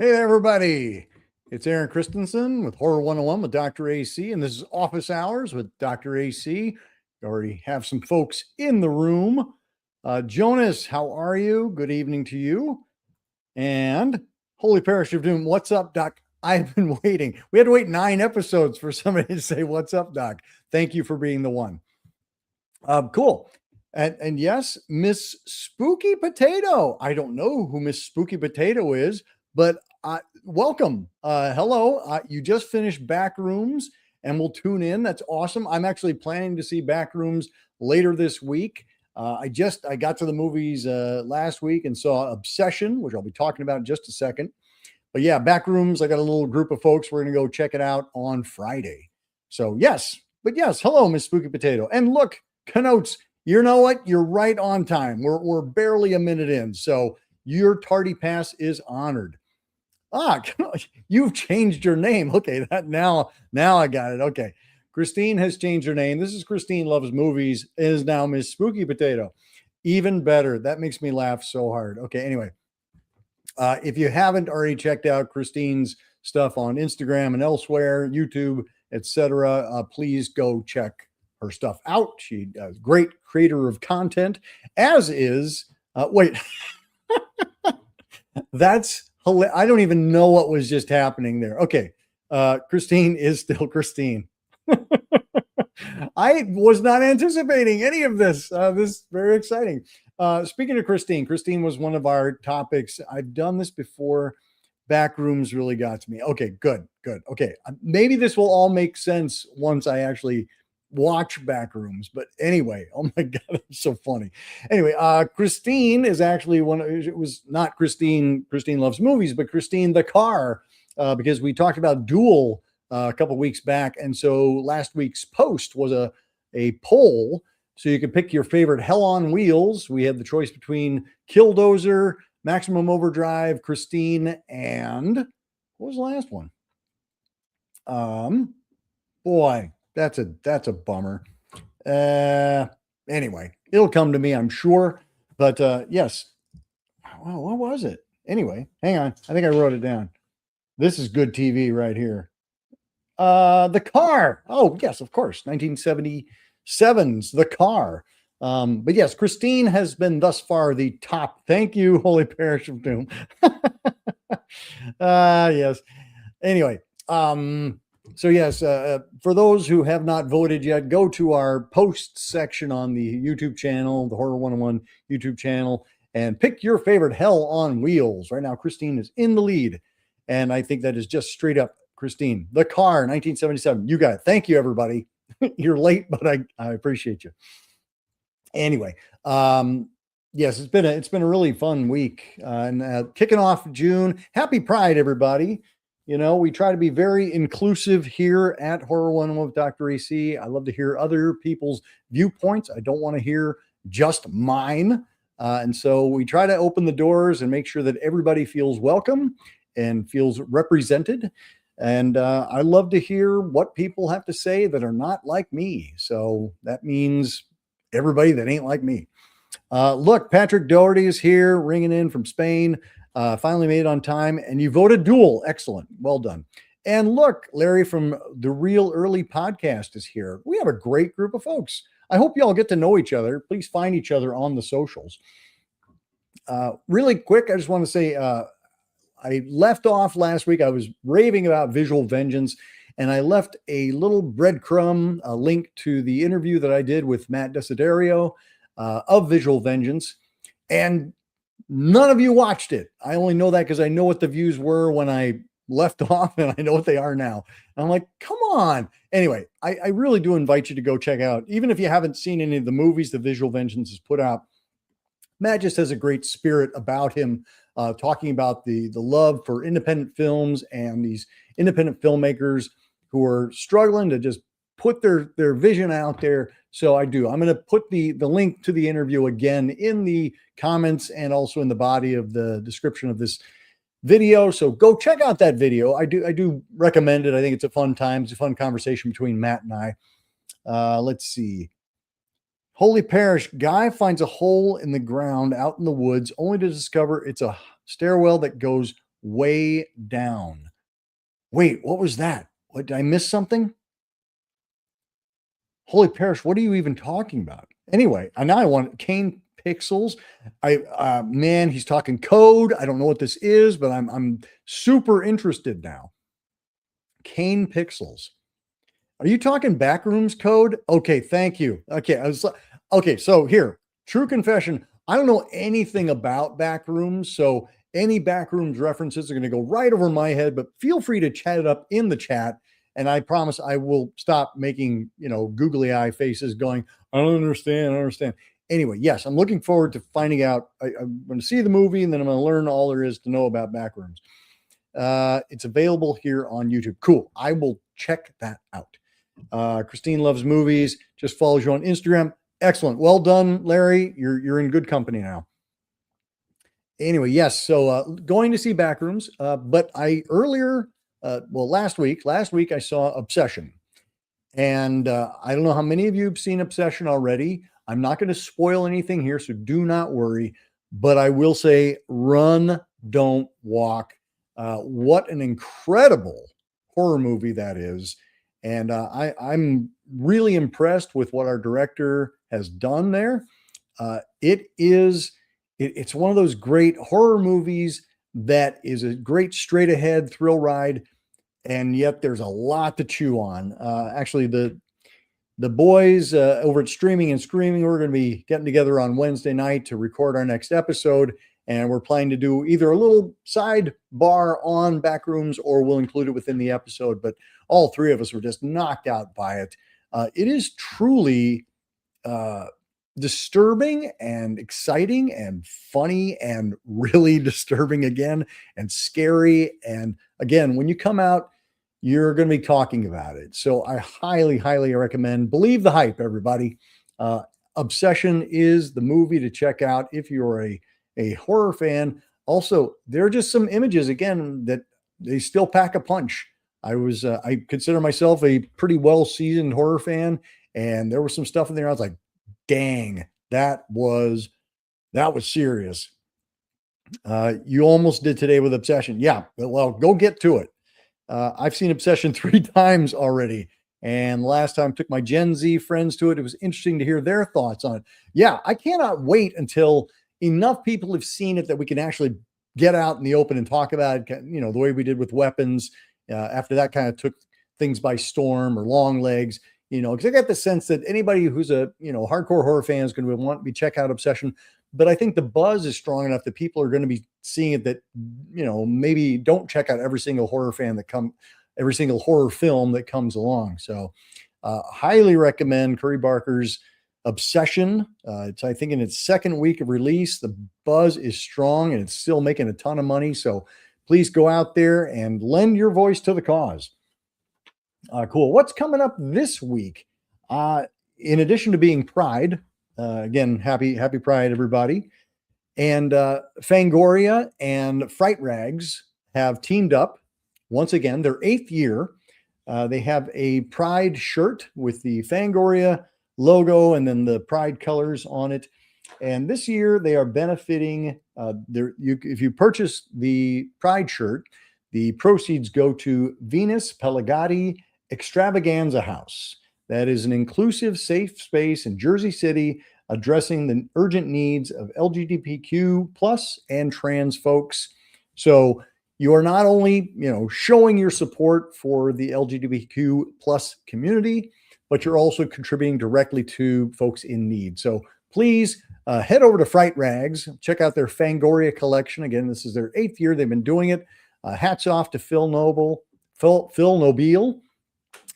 Hey there, everybody. It's Aaron Christensen with Horror 101 with Dr. AC, and this is Office Hours with Dr. AC. We already have some folks in the room. Jonas, how are you? Good evening to you. And Holy Parish of Doom, what's up, Doc? I've been waiting. We had to wait 9 episodes for somebody to say, what's up, Doc? Thank you for being the one. Cool. And yes, Miss Spooky Potato. I don't know who Miss Spooky Potato is, but welcome. Hello. You just finished Backrooms and we'll tune in. That's awesome. I'm actually planning to see Backrooms later this week. I got to the movies last week and saw Obsession, which I'll be talking about in just a second. But yeah, Backrooms, I got a little group of folks. We're going to go check it out on Friday. So yes, hello, Miss Spooky Potato. And look, connotes, you know what? You're right on time. We're barely a minute in. So your tardy pass is honored. You've changed your name. Okay, now I got it. Okay. Christine has changed her name. This is Christine Loves Movies, is now Miss Spooky Potato. Even better. That makes me laugh so hard. Okay, anyway. If you haven't already checked out Christine's stuff on Instagram and elsewhere, YouTube, etc., please go check her stuff out. She's a great creator of content, as is, wait, that's hilarious. I don't even know what was just happening there. Okay. Christine is still Christine. I was not anticipating any of this. This is very exciting. Speaking of Christine was one of our topics. I've done this before. Backrooms really got to me. Okay, good. Okay, maybe this will all make sense once I actually watch Backrooms. But anyway, oh my God, it's so funny. Anyway, Christine is actually it was not Christine Loves Movies, but Christine the car, because we talked about Duel a couple weeks back. And so last week's post was a poll. So you can pick your favorite Hell on Wheels. We had the choice between Killdozer, Maximum Overdrive, Christine, and what was the last one? Boy, that's a bummer. Anyway, it'll come to me, I'm sure. But yes. Well, what was it? Anyway, hang on. I think I wrote it down. This is good TV right here. The Car. Oh, yes, of course. 1977's The Car. But yes, Christine has been thus far the top. Thank you, Holy Parish of Doom. Yes. Anyway, so yes, for those who have not voted yet, go to our post section on the YouTube channel, the Horror 101 YouTube channel, and pick your favorite Hell on Wheels. Right now, Christine is in the lead. And I think that is just straight up Christine. The Car, 1977. You got it. Thank you, everybody. You're late, but I appreciate you. Anyway, yes, it's been a really fun week, and kicking off June. Happy Pride, everybody. You know, we try to be very inclusive here at Horror 101 with Dr. AC. I love to hear other people's viewpoints. I don't want to hear just mine. And so we try to open the doors and make sure that everybody feels welcome and feels represented. And I love to hear what people have to say that are not like me. So that means everybody that ain't like me. Look, Patrick Doherty is here, ringing in from Spain. Finally made it on time. And you voted Duel. Excellent. Well done. And look, Larry from the Real Early Podcast is here. We have a great group of folks. I hope you all get to know each other. Please find each other on the socials. Really quick, I just want to say, I left off last week. I was raving about Visual Vengeance, and I left a little breadcrumb, a link to the interview that I did with Matt Desiderio of Visual Vengeance, and none of you watched it. I only know that because I know what the views were when I left off, and I know what they are now. And I'm like, come on. Anyway, I really do invite you to go check out, even if you haven't seen any of the movies that Visual Vengeance has put out. Matt just has a great spirit about him, talking about the love for independent films and these independent filmmakers who are struggling to just put their vision out there. So I'm going to put the link to the interview again in the comments and also in the body of the description of this video. So go check out that video. I do recommend it. I think it's a fun time. It's a fun conversation between Matt and I. Let's see. Holy Parish, guy finds a hole in the ground out in the woods only to discover it's a stairwell that goes way down. Wait, what was that? What, did I miss something? Holy Parish, what are you even talking about? Anyway, now I want Kane Pixels. Man, he's talking code. I don't know what this is, but I'm super interested now. Kane Pixels. Are you talking Backrooms code? Okay, thank you. Okay, so here, true confession. I don't know anything about Backrooms, so any Backrooms references are going to go right over my head, but feel free to chat it up in the chat. And I promise I will stop making, googly eye faces going, I don't understand. I don't understand. Anyway, yes, I'm looking forward to finding out. I'm going to see the movie and then I'm going to learn all there is to know about Backrooms. It's available here on YouTube. Cool. I will check that out. Christine Loves Movies just follows you on Instagram. Excellent. Well done, Larry. You're in good company now. Anyway, yes. So going to see Backrooms, but last week I saw Obsession, and I don't know how many of you have seen Obsession already. I'm not going to spoil anything here, so do not worry. But I will say, run, don't walk. What an incredible horror movie that is. And I'm really impressed with what our director has done there. It's one of those great horror movies that is a great straight ahead thrill ride. And yet there's a lot to chew on. Actually, the boys over at Streaming and Screaming, we're going to be getting together on Wednesday night to record our next episode. And we're planning to do either a little sidebar on Backrooms or we'll include it within the episode. But all three of us were just knocked out by it. It is truly disturbing and exciting and funny and really disturbing again and scary. And again, when you come out, you're going to be talking about it. So I highly, highly recommend. Believe the hype, everybody. Obsession is the movie to check out if you're a horror fan. Also, there are just some images again that they still pack a punch. I consider myself a pretty well-seasoned horror fan, and there was some stuff in there. I was like, dang, that was serious. You almost did today with Obsession. Yeah, well, go get to it. I've seen Obsession 3 times already. And last time I took my Gen Z friends to it. It was interesting to hear their thoughts on it. Yeah, I cannot wait until enough people have seen it that we can actually get out in the open and talk about it, the way we did with Weapons. After that kind of took things by storm, or Long Legs, because I got the sense that anybody who's a, hardcore horror fan is going to want to check out Obsession. But I think the buzz is strong enough that people are going to be seeing it that, maybe don't check out every single horror film that comes along. So highly recommend Curry Barker's Obsession. It's, I think, in its second week of release. The buzz is strong and it's still making a ton of money. So please go out there and lend your voice to the cause. Cool. What's coming up this week? In addition to being Pride, again, happy Pride, everybody. And Fangoria and Fright Rags have teamed up once again, their 8th year. They have a Pride shirt with the Fangoria logo and then the Pride colors on it. And this year they are benefiting. If you purchase the Pride shirt, the proceeds go to Venus Pelagati Extravaganza House. That is an inclusive, safe space in Jersey City, addressing the urgent needs of LGBTQ plus and trans folks. So you are not only, showing your support for the LGBTQ plus community, but you're also contributing directly to folks in need. So please head over to Fright Rags, check out their Fangoria collection. Again, this is their 8th year. They've been doing it. Hats off to Phil Nobile,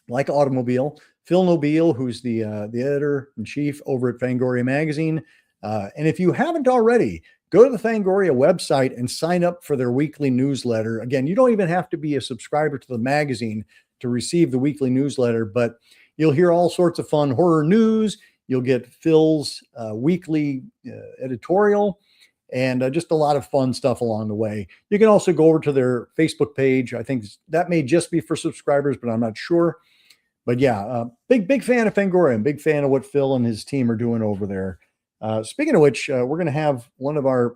like automobile. Phil Nobile, who's the editor-in-chief over at Fangoria Magazine. And if you haven't already, go to the Fangoria website and sign up for their weekly newsletter. Again, you don't even have to be a subscriber to the magazine to receive the weekly newsletter, but you'll hear all sorts of fun horror news. You'll get Phil's weekly editorial and just a lot of fun stuff along the way. You can also go over to their Facebook page. I think that may just be for subscribers, but I'm not sure. But yeah, big fan of Fangoria and big fan of what Phil and his team are doing over there. Speaking of which, we're going to have one of our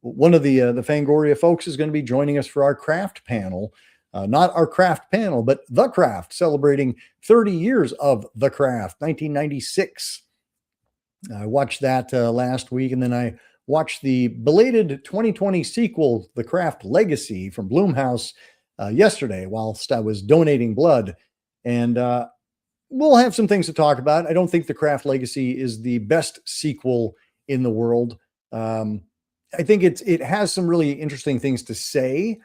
one of the Fangoria folks is going to be joining us for our craft panel. Not our craft panel, but The Craft, celebrating 30 years of The Craft, 1996. I watched that last week, and then I watched the belated 2020 sequel, The Craft Legacy, from Blumhouse yesterday whilst I was donating blood. And we'll have some things to talk about. I don't think The Craft Legacy is the best sequel in the world. I think it has some really interesting things to say,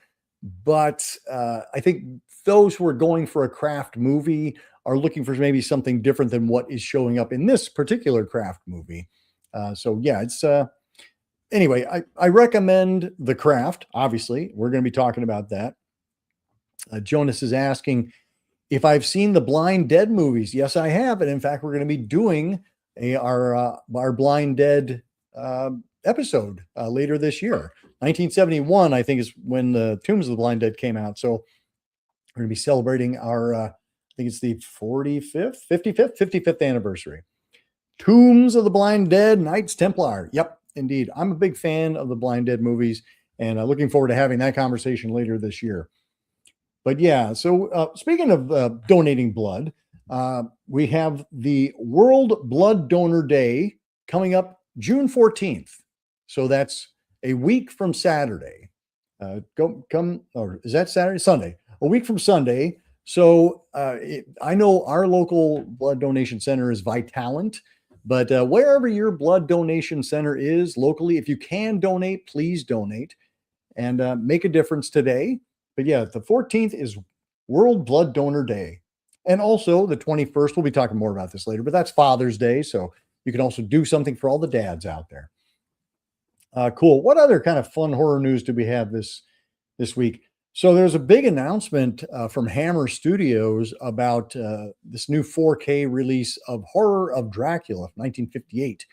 but I think those who are going for a craft movie are looking for maybe something different than what is showing up in this particular craft movie. So yeah, it's anyway, I recommend The Craft. Obviously, we're going to be talking about that. Jonas is asking if I've seen the Blind Dead movies. Yes, I have. And in fact, we're going to be doing our Blind Dead episode later this year. 1971, I think, is when the Tombs of the Blind Dead came out. So we're going to be celebrating our, I think it's the 55th anniversary. Tombs of the Blind Dead, Knights Templar. Yep, indeed. I'm a big fan of the Blind Dead movies, and looking forward to having that conversation later this year. But yeah, so speaking of donating blood, we have the World Blood Donor Day coming up June 14th. So that's a week from Saturday. Or is that Saturday? Sunday. A week from Sunday. So I know our local blood donation center is Vitalent, but wherever your blood donation center is locally, if you can donate, please donate and make a difference today. But yeah, the 14th is World Blood Donor Day. And also the 21st, we'll be talking more about this later, but that's Father's Day. So you can also do something for all the dads out there. Cool. What other kind of fun horror news do we have this week? So there's a big announcement from Hammer Studios about this new 4K release of Horror of Dracula, 1958,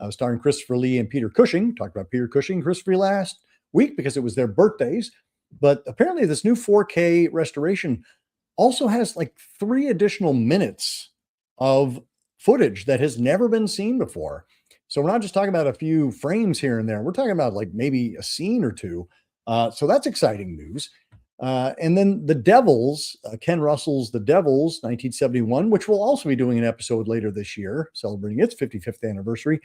starring Christopher Lee and Peter Cushing. Talked about Peter Cushing and Christopher Lee last week because it was their birthdays. But apparently this new 4K restoration also has like 3 additional minutes of footage that has never been seen before. So we're not just talking about a few frames here and there. We're talking about like maybe a scene or two. So that's exciting news. And then The Devils, Ken Russell's The Devils, 1971, which we'll also be doing an episode later this year, celebrating its 55th anniversary.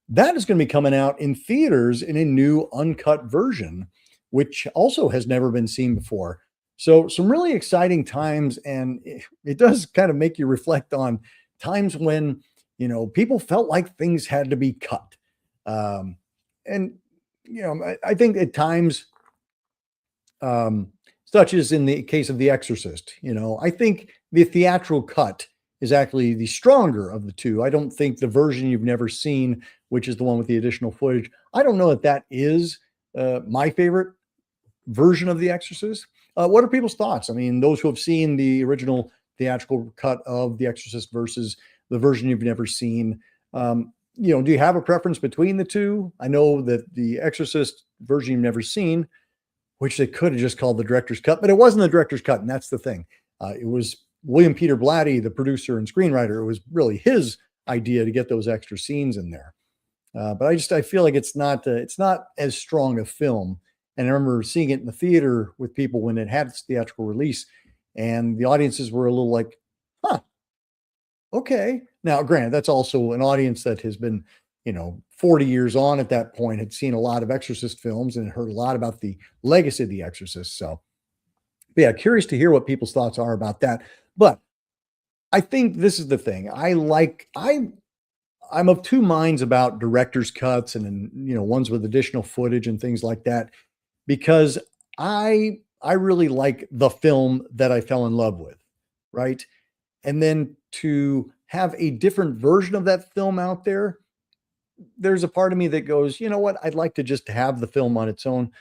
That is going to be coming out in theaters in a new uncut version, which also has never been seen before. So some really exciting times. And it does kind of make you reflect on times when, you know, people felt like things had to be cut. And, you know, I think at times, such as in the case of The Exorcist, you know, I think the theatrical cut is actually the stronger of the two. I don't think the version you've never seen, which is the one with the additional footage, I don't know that is my favorite version of The Exorcist. What are people's thoughts? I mean, those who have seen the original theatrical cut of The Exorcist versus the version you've never seen, you know, do you have a preference between the two? I know that the Exorcist version you've never seen, which they could have just called the director's cut, but it wasn't the director's cut, and that's the thing. It was William Peter Blatty, the producer and screenwriter. It was really his idea to get those extra scenes in there. But I feel like it's not as strong a film. And I remember seeing it in the theater with people when it had its theatrical release, and the audiences were a little like, huh, okay. Now, granted, that's also an audience that has been, you know, 40 years on at that point, had seen a lot of Exorcist films and heard a lot about the legacy of The Exorcist. So, yeah, curious to hear what people's thoughts are about that. But I think this is the thing. I'm of two minds about director's cuts and, you know, ones with additional footage and things like that, because I really like the film that I fell in love with, right? And then to have a different version of that film out there, there's a part of me that goes, you know what, I'd like to just have the film on its own.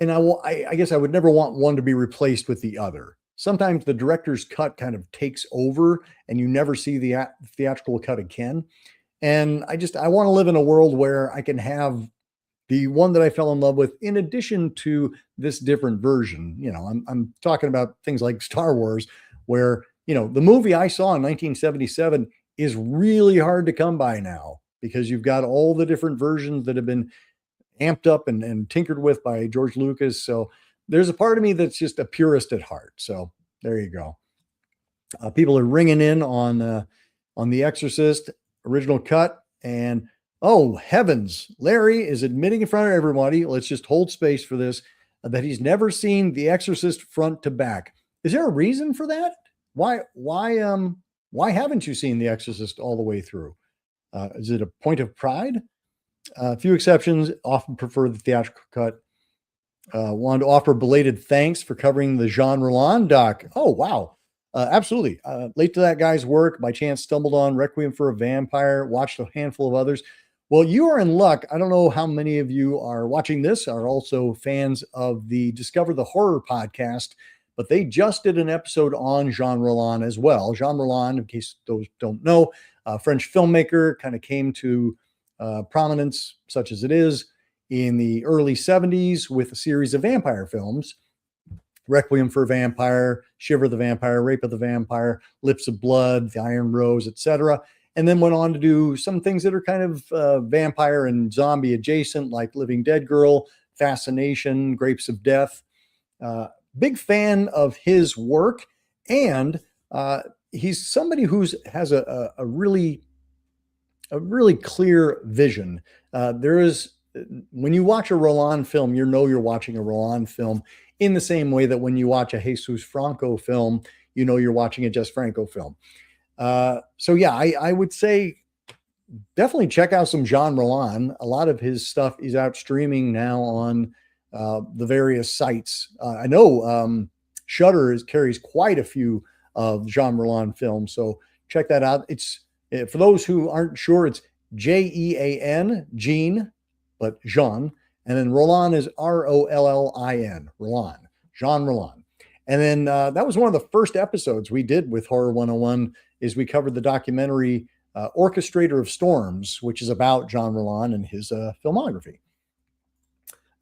And I guess I would newant one to be replaced with the other. Sometimes the director's cut kind of takes over and you never see the theatrical cut again. And I want to live in a world where I can have the one that I fell in love with in addition to this different version. You know, I'm talking about things like Star Wars, where, you know, the movie I saw in 1977 is really hard to come by now because you've got all the different versions that have been amped up and tinkered with by George Lucas. So there's a part of me that's just a purist at heart. So there you go. People are ringing in on The Exorcist original cut, and oh heavens, Larry is admitting in front of everybody. Let's just hold space for this. That he's never seen The Exorcist front to back. Is there a reason for that? Why haven't you seen The Exorcist all the way through? Is it a point of pride? A few exceptions often prefer the theatrical cut. Wanted to offer belated thanks for covering the Jean Rollin doc. Oh, wow. Absolutely. Late to that guy's work. By chance, stumbled on Requiem for a Vampire, watched a handful of others. Well, you are in luck. I don't know how many of you are watching this, are also fans of the Discover the Horror podcast, but they just did an episode on Jean Rollin as well. Jean Rollin, in case those don't know, French filmmaker, kind of came to prominence, such as it is, in the early 70s with a series of vampire films. Requiem for a Vampire, Shiver the Vampire, Rape of the Vampire, Lips of Blood, The Iron Rose, etc. And then went on to do some things that are kind of vampire and zombie adjacent, like Living Dead Girl, Fascination, Grapes of Death. Big fan of his work, and he's somebody who has a really clear vision. There is, when you watch a Rollin film, you know you're watching a Rollin film, in the same way that when you watch a Jesus Franco film, you know you're watching a Jess Franco film. So yeah, I would say definitely check out some Jean Rollin. A lot of his stuff is out streaming now on the various sites. I know Shudder carries quite a few of Jean Rollin films, so check that out. It's for those who aren't sure, it's Jean, Jean, but Jean. And then Rollin is Rollin, Rollin, Jean Rollin. And then that was one of the first episodes we did with Horror 101, is we covered the documentary Orchestrator of Storms, which is about Jean Rollin and his filmography.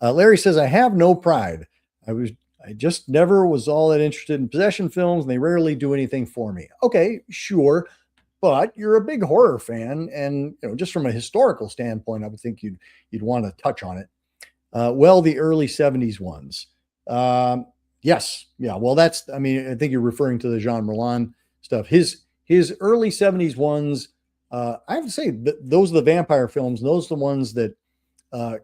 Larry says, I have no pride. I just never was all that interested in possession films, and they rarely do anything for me. Okay, sure. But you're a big horror fan, and just from a historical standpoint, I would think you'd want to touch on it. Well, the early 70s ones. Yes. Yeah. Well, I think you're referring to the Jean Rollin stuff. His early 70s ones, I have to say that those are the vampire films. Those are the ones that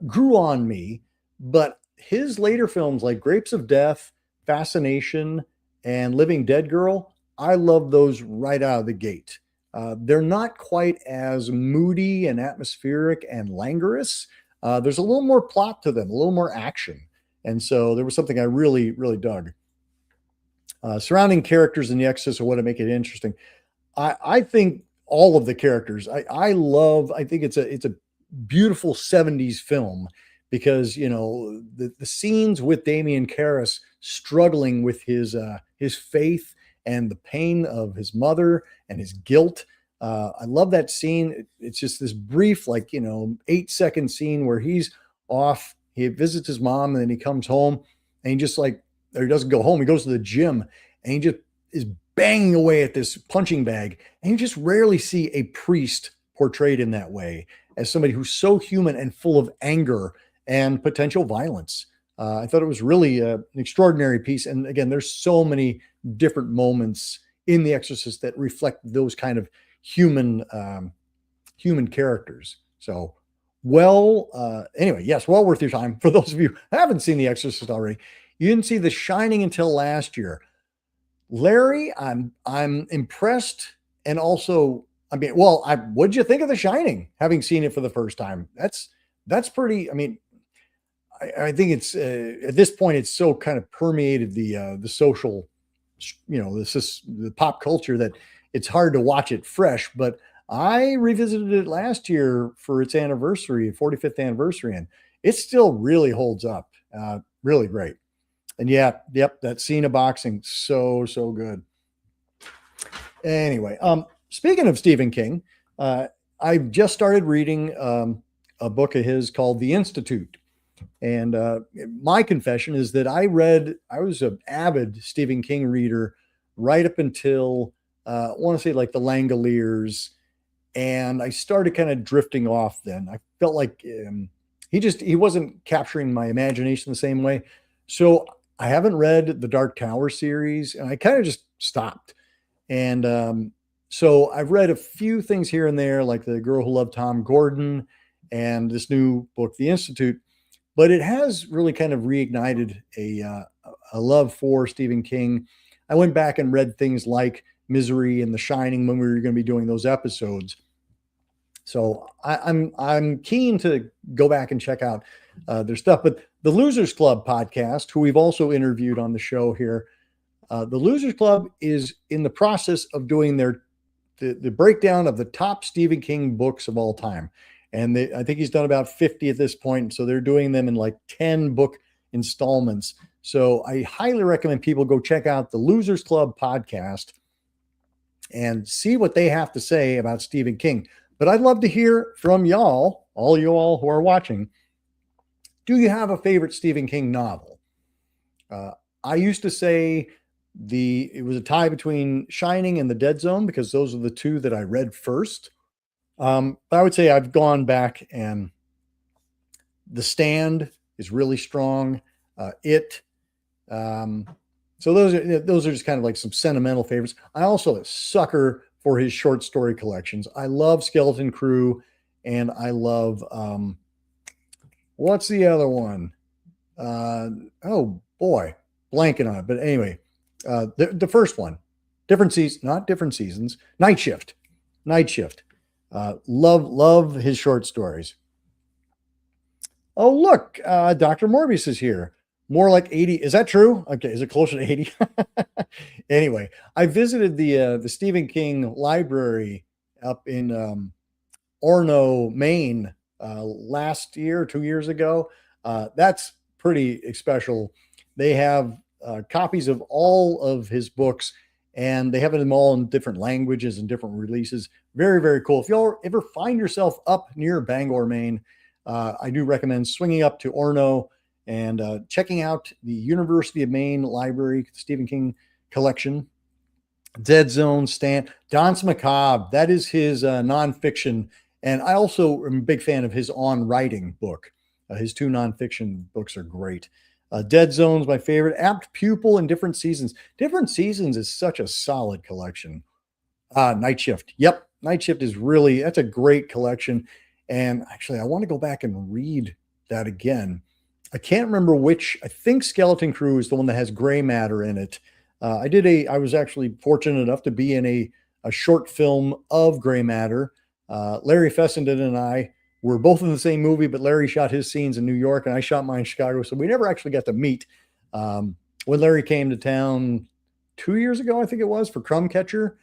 grew on me. But his later films like Grapes of Death, Fascination, and Living Dead Girl, I love those right out of the gate. They're not quite as moody and atmospheric and languorous. There's a little more plot to them, a little more action. And so there was something I really, really dug. Surrounding characters in The Exorcist are what make it interesting. I think all of the characters, I think it's a beautiful 70s film, because, the scenes with Damien Karras struggling with his faith and the pain of his mother and his guilt. I love that scene. It's just this brief, 8-second scene where he's off. He visits his mom, and then he comes home, and he just or he doesn't go home. He goes to the gym, and he just is banging away at this punching bag. And you just rarely see a priest portrayed in that way, as somebody who's so human and full of anger and potential violence. I thought it was really an extraordinary piece. And again, there's so many different moments in The Exorcist that reflect those kind of human characters. So, anyway, yes, well worth your time. For those of you who haven't seen The Exorcist already, you didn't see The Shining until last year. Larry, I'm impressed, and also, what'd you think of The Shining, having seen it for the first time? That's pretty. I think it's at this point it's so kind of permeated the social, the pop culture, that it's hard to watch it fresh. But I revisited it last year for its anniversary, 45th anniversary, and it still really holds up. Really great. And that scene of boxing, so good. Anyway, speaking of Stephen King, I've just started reading a book of his called The Institute. And my confession is that I was an avid Stephen King reader right up until I want to say like The Langoliers, and I started kind of drifting off then. I felt like he wasn't capturing my imagination the same way. So I haven't read the Dark Tower series, and I kind of just stopped. And so I've read a few things here and there, like The Girl Who Loved Tom Gordon and this new book, The Institute. But it has really kind of reignited a love for Stephen King. I went back and read things like Misery and The Shining when we were going to be doing those episodes. So I'm keen to go back and check out their stuff. But the Losers Club podcast, who we've also interviewed on the show here, the Losers Club is in the process of doing the breakdown of the top Stephen King books of all time. And I think he's done about 50 at this point. So they're doing them in like 10 book installments. So I highly recommend people go check out the Losers Club podcast and see what they have to say about Stephen King. But I'd love to hear from y'all, all you all who are watching. Do you have a favorite Stephen King novel? I used to say it was a tie between Shining and The Dead Zone because those are the two that I read first. But I would say I've gone back, and The Stand is really strong. So those are just kind of like some sentimental favorites. I also a sucker for his short story collections. I love Skeleton Crew, and I love what's the other one? Oh boy, blanking on it. But anyway, the first one, not different seasons. Night Shift. Love his short stories. Oh, look, Dr. Morbius is here. More like 80. Is that true? Okay. Is it closer to 80? Anyway, I visited the Stephen King library up in Orono, Maine, last year, 2 years ago. That's pretty special. They have copies of all of his books, and they have them all in different languages and different releases. Very, very cool. If y'all ever find yourself up near Bangor, Maine, I do recommend swinging up to Orono and checking out the University of Maine Library, Stephen King collection. Dead Zone, Stand, Danse Macabre. That is his nonfiction. And I also am a big fan of his On Writing book. His two nonfiction books are great. Dead Zone's my favorite. Apt Pupil and Different Seasons. Different Seasons is such a solid collection. Night Shift. Yep. Night Shift is that's a great collection. And actually, I want to go back and read that again. I can't remember which. I think Skeleton Crew is the one that has gray matter in it. I was actually fortunate enough to be in a short film of gray matter. Larry Fessenden and I were both in the same movie, but Larry shot his scenes in New York and I shot mine in Chicago. So we never actually got to meet. When Larry came to town 2 years ago, I think it was, for Crumb Catcher,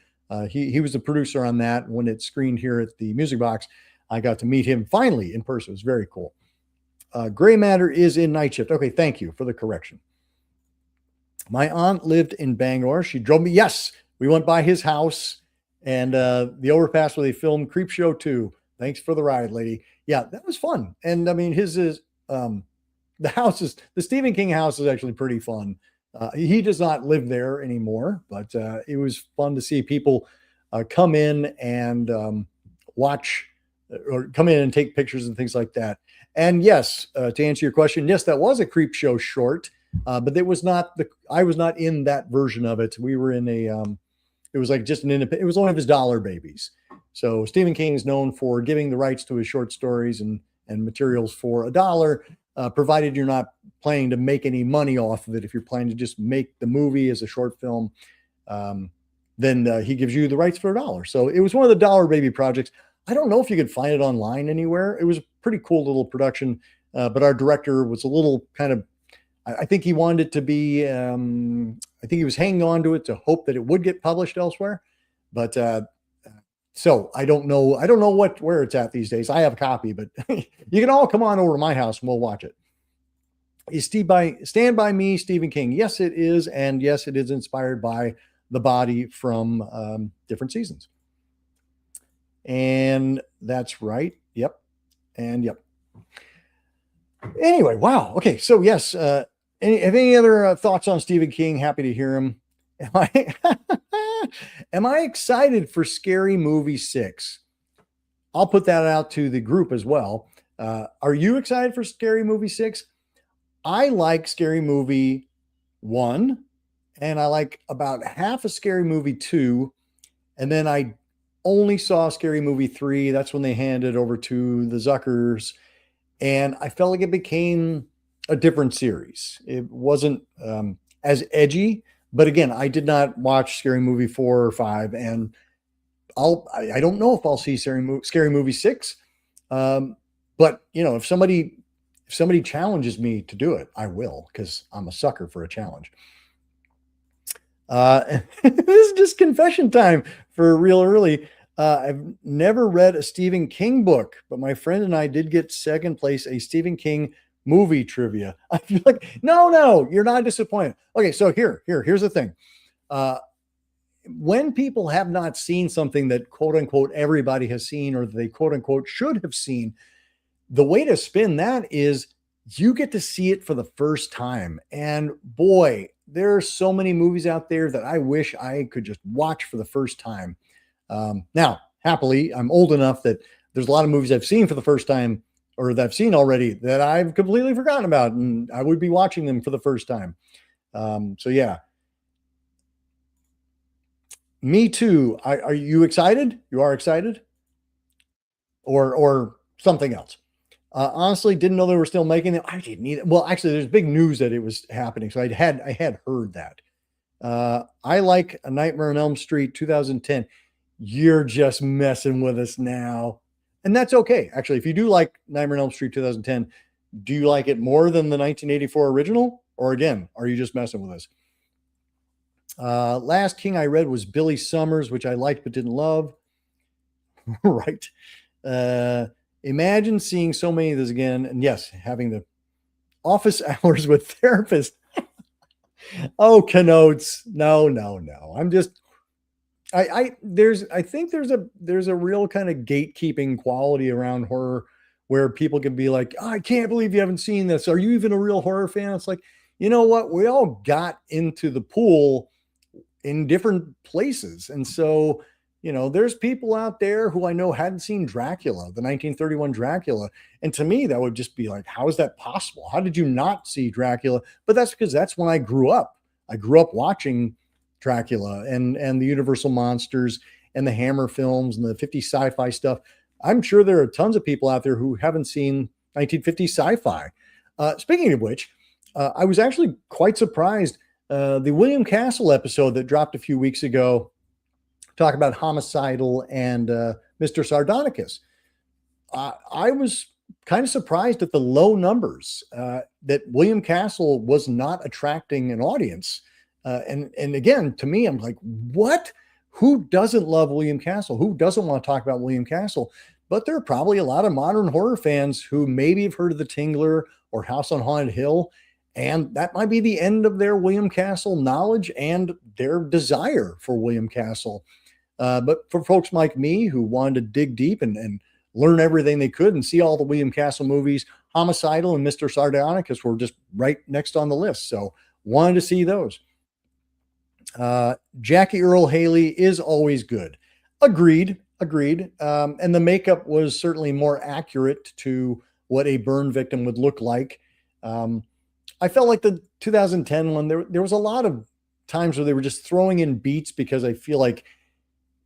he was the producer on that. When it screened here at the Music Box, I got to meet him finally in person. It was very cool. Gray matter is in Night Shift. Okay, thank you for the correction. My aunt lived in Bangor. She drove me. Yes, we went by his house and the overpass where they filmed Creepshow 2. Thanks for the ride, lady. Yeah, that was fun. And I mean, the Stephen King house is actually pretty fun. He does not live there anymore, but it was fun to see people come in and watch or come in and take pictures and things like that. And yes, to answer your question, yes, that was a Creepshow short, but I was not in that version of it. We were in it was like just an independent, it was one of his dollar babies. So Stephen King is known for giving the rights to his short stories and materials for $1, provided you're not planning to make any money off of it. If you're planning to just make the movie as a short film, then he gives you the rights for $1. So it was one of the dollar baby projects. I don't know if you could find it online anywhere. It was a pretty cool little production, but our director was a little kind of, I think he wanted it to be, I think he was hanging on to it to hope that it would get published elsewhere. But so I don't know where it's at these days. I have a copy, but you can all come on over to my house and we'll watch it. Is Stand By Me Stephen King? Yes, it is. And yes, it is inspired by the body from Different Seasons. And that's right. Yep. And yep. Anyway, wow. Okay. So yes, any other thoughts on Stephen King? Happy to hear him. Am I excited for Scary Movie 6? I'll put that out to the group as well. Are you excited for Scary Movie 6? I like Scary Movie 1, and I like about half of Scary Movie 2, and then I only saw Scary Movie 3. That's when they handed it over to the Zuckers, and I felt like it became a different series. It wasn't as edgy, but again, I did not watch Scary Movie 4 or 5, and I don't know if I'll see Scary Movie 6. But if somebody challenges me to do it, I will, because I'm a sucker for a challenge. This is just confession time for real early. I've never read a Stephen King book, but my friend and I did get second place a Stephen King movie trivia. I feel like, no, you're not disappointed. Okay, so here's the thing. When people have not seen something that quote unquote everybody has seen, or they quote unquote should have seen, the way to spin that is you get to see it for the first time. And boy, there are so many movies out there that I wish I could just watch for the first time. Now, happily, I'm old enough that there's a lot of movies I've seen for the first time, or that I've seen already, that I've completely forgotten about, and I would be watching them for the first time. So yeah. Me too. Are you excited? You are excited? Or something else? Honestly, didn't know they were still making it. I didn't either. Well, actually, there's big news that it was happening, so I had heard that. I like A Nightmare on Elm Street 2010. You're just messing with us now, and that's okay. Actually, if you do like Nightmare on Elm Street 2010, do you like it more than the 1984 original, or again, are you just messing with us? Last King I read was Billy Summers, which I liked but didn't love. Right. Imagine seeing so many of those again, and yes, having the office hours with therapist. Oh, connotes. No. I'm just I think there's a real kind of gatekeeping quality around horror where people can be like, oh, I can't believe you haven't seen this. Are you even a real horror fan? It's like, you know what? We all got into the pool in different places. And so, there's people out there who I know hadn't seen Dracula, the 1931 Dracula. And to me, that would just be like, how is that possible? How did you not see Dracula? But that's because that's when I grew up. I grew up watching Dracula and the Universal monsters and the Hammer films and the 50s sci-fi stuff. I'm sure there are tons of people out there who haven't seen 1950s sci-fi. Speaking of which, I was actually quite surprised. The William Castle episode that dropped a few weeks ago, talk about Homicidal and Mr. Sardonicus. I was kind of surprised at the low numbers that William Castle was not attracting an audience. And again, to me, I'm like, what? Who doesn't love William Castle? Who doesn't want to talk about William Castle? But there are probably a lot of modern horror fans who maybe have heard of The Tingler or House on Haunted Hill, and that might be the end of their William Castle knowledge and their desire for William Castle. But for folks like me who wanted to dig deep and learn everything they could and see all the William Castle movies, Homicidal and Mr. Sardonicus were just right next on the list. So wanted to see those. Jackie Earle Haley is always good. Agreed. And the makeup was certainly more accurate to what a burn victim would look like. I felt like the 2010 one, there was a lot of times where they were just throwing in beats because I feel like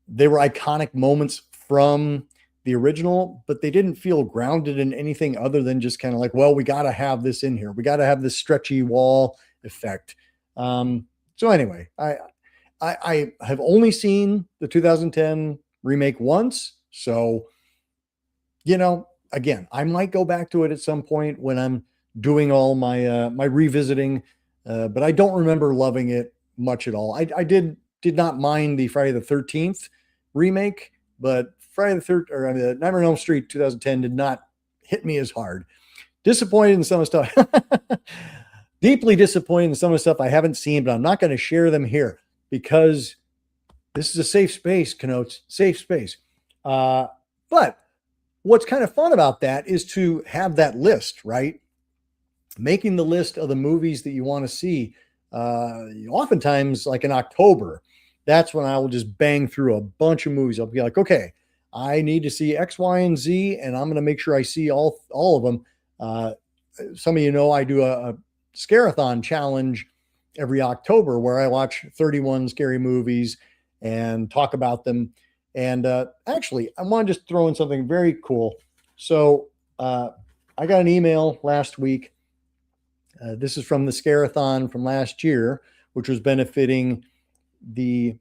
they were iconic moments from the original, but they didn't feel grounded in anything other than just kind of like, well, we got to have this in here. We got to have this stretchy wall effect. So anyway, I have only seen the 2010 remake once. So, again, I might go back to it at some point when I'm doing all my my revisiting, but I don't remember loving it much at all. I did not mind the Friday the 13th remake, but Friday the 13th or Nightmare on Elm Street 2010 did not hit me as hard. Disappointed in some of the stuff. Deeply disappointed in some of the stuff I haven't seen, but I'm not going to share them here because this is a safe space, connotes safe space. But what's kind of fun about that is to have that list, right? Making the list of the movies that you want to see. Oftentimes, like in October, that's when I will just bang through a bunch of movies. I'll be like, okay, I need to see X, Y, and Z, and I'm going to make sure I see all of them. Some of you know I do a Scare-a-Thon challenge every October where I watch 31 scary movies and talk about them. And actually, I want to just throw in something very cool. So I got an email last week. This is from the Scare-a-Thon from last year, which was benefiting the,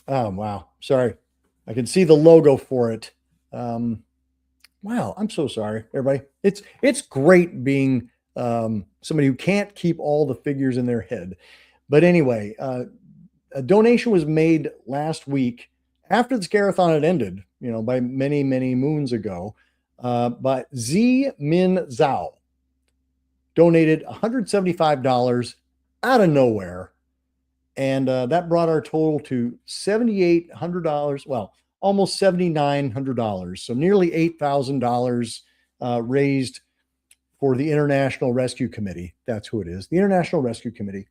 oh, wow, sorry. I can see the logo for it. Wow, I'm so sorry, everybody. It's great being somebody who can't keep all the figures in their head. But anyway, a donation was made last week after the Scare-a-Thon had ended, by many, many moons ago, by Z Min Zhao. Donated $175 out of nowhere. And that brought our total to $7,800. Well, almost $7,900. So nearly $8,000 raised for the International Rescue Committee. That's who it is, the International Rescue Committee.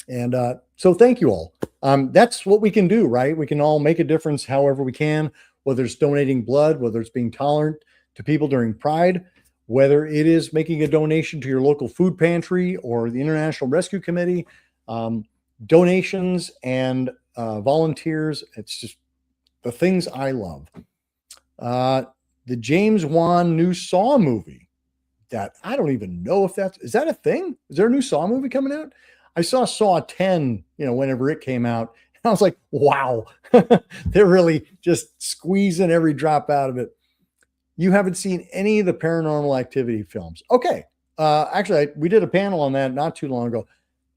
And so thank you all. That's what we can do, right? We can all make a difference however we can, whether it's donating blood, whether it's being tolerant to people during Pride, whether it is making a donation to your local food pantry or the International Rescue Committee. Donations and volunteers, it's just the things I love. The James Wan new Saw movie, that I don't even know if is that a thing? Is there a new Saw movie coming out? I saw Saw 10, whenever it came out. And I was like, wow, they're really just squeezing every drop out of it. You haven't seen any of the Paranormal Activity films. Okay. Actually, we did a panel on that not too long ago.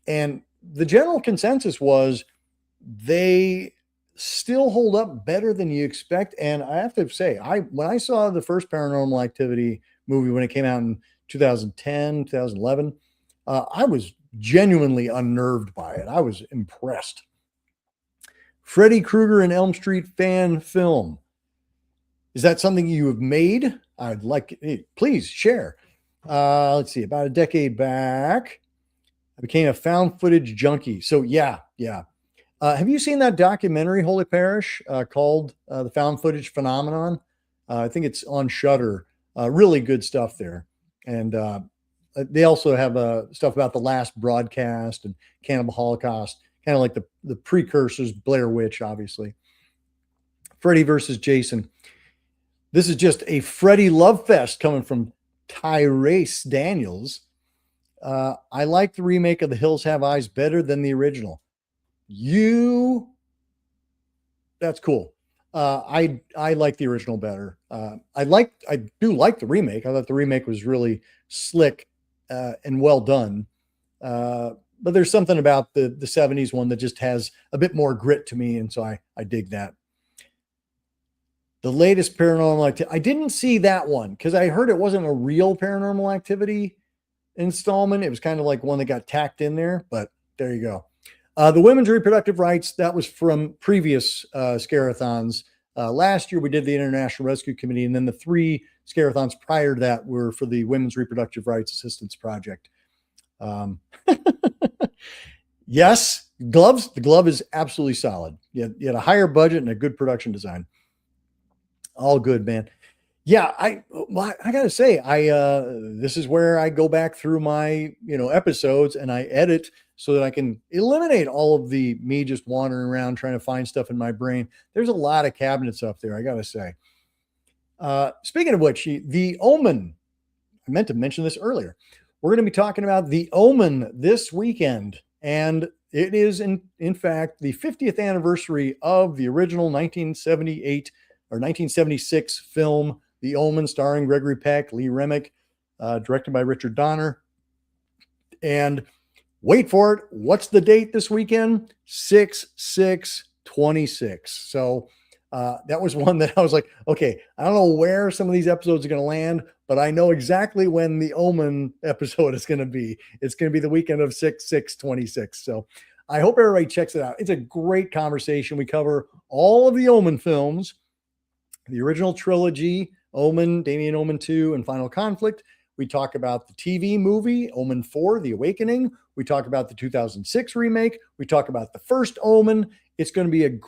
And the general consensus was they still hold up better than you expect. And I have to say, when I saw the first Paranormal Activity movie when it came out in 2010, 2011, I was genuinely unnerved by it. I was impressed. Freddy Krueger and Elm Street fan film. Is that something you have made? I'd like, please share. Let's see, about a decade back, I became a found footage junkie. So yeah. Have you seen that documentary, Holy Parish, called The Found Footage Phenomenon? I think it's on Shudder. Really good stuff there. And they also have stuff about the last broadcast and Cannibal Holocaust, kind of like the precursors, Blair Witch, obviously. Freddy versus Jason. This is just a Freddy love fest coming from Tyrese Daniels. I like the remake of The Hills Have Eyes better than the original. That's cool. I like the original better. I do like the remake. I thought the remake was really slick and well done. But there's something about the 70s one that just has a bit more grit to me, and so I dig that. The latest Paranormal Activity. I didn't see that one because I heard it wasn't a real Paranormal Activity installment. It was kind of like one that got tacked in there, but there you go. The women's reproductive rights, that was from previous Scare-a-Thons. Last year we did the International Rescue Committee, and then the 3 Scare-a-Thons prior to that were for the Women's Reproductive Rights Assistance Project. Yes, gloves. The glove is absolutely solid. You had a higher budget and a good production design. All good, man. Yeah, I gotta say, this is where I go back through my episodes and I edit so that I can eliminate all of the me just wandering around trying to find stuff in my brain. There's a lot of cabinets up there, I gotta say. Speaking of which, the Omen. I meant to mention this earlier. We're going to be talking about the Omen this weekend, and it is in fact the 50th anniversary of the original 1978 or 1976 film, The Omen, starring Gregory Peck, Lee Remick, directed by Richard Donner. And wait for it. What's the date this weekend? 6/6/26. So that was one that I was like, okay, I don't know where some of these episodes are going to land, but I know exactly when the Omen episode is going to be. It's going to be the weekend of 6/6/26. So I hope everybody checks it out. It's a great conversation. We cover all of the Omen films, the original trilogy, Omen, Damien Omen 2, and Final Conflict. We talk about the TV movie, Omen 4, The Awakening. We talk about the 2006 remake. We talk about the first Omen. It's going to be it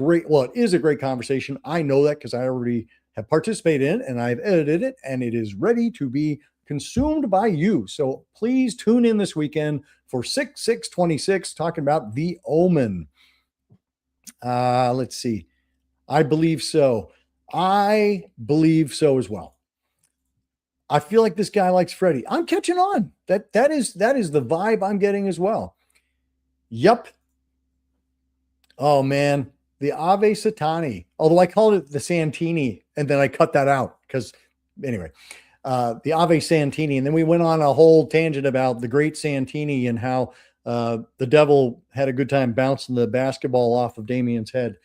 is a great conversation. I know that because I already have participated in it and I've edited it and it is ready to be consumed by you. So please tune in this weekend for 6/6/26 talking about The Omen. Let's see. I believe so. I believe so as well. I feel like this guy likes Freddy. I'm catching on. That is the vibe I'm getting as well. Yup. Oh man, the Ave Satani. Although I called it the Santini, and then I cut that out because anyway, the Ave Santini, and then we went on a whole tangent about the great Santini and how the devil had a good time bouncing the basketball off of Damien's head.